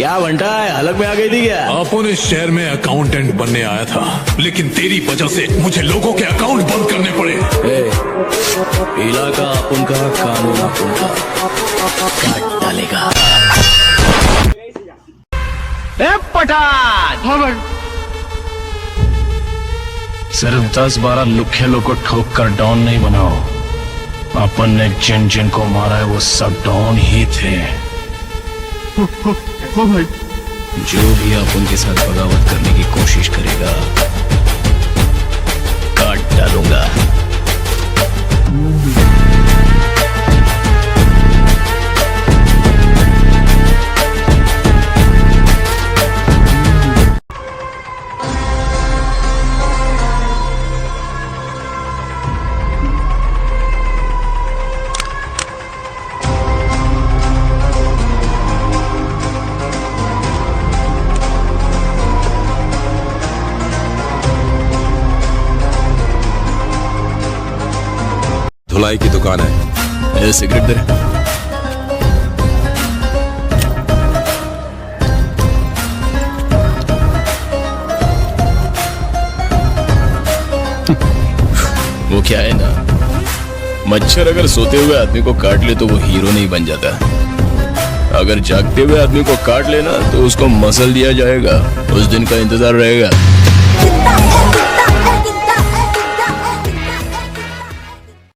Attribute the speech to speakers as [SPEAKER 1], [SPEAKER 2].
[SPEAKER 1] क्या बंटा है, हलक में आ गई थी क्या?
[SPEAKER 2] अपन इस शहर में अकाउंटेंट बनने आया था, लेकिन तेरी वजह से मुझे लोगों के अकाउंट बंद करने पड़े।
[SPEAKER 1] पीला का अपन का कानून अपन का काट डालेगा। पठान
[SPEAKER 3] सिर्फ 10-12 लुखे लोग को ठोक कर डॉन नहीं बनाओ। अपन ने जिन जिन को मारा है वो सब डॉन ही थे।
[SPEAKER 1] भाई जो भी आप उनके साथ बगावत करने की कोशिश करेगा काट डालूंगा।
[SPEAKER 4] धुलाई की दुकान है।
[SPEAKER 1] सिगरेट दे। वो क्या है ना, मच्छर अगर सोते हुए आदमी को काट ले तो वो हीरो नहीं बन जाता। अगर जागते हुए आदमी को काट लेना तो उसको मसल दिया जाएगा, उस दिन का इंतजार रहेगा।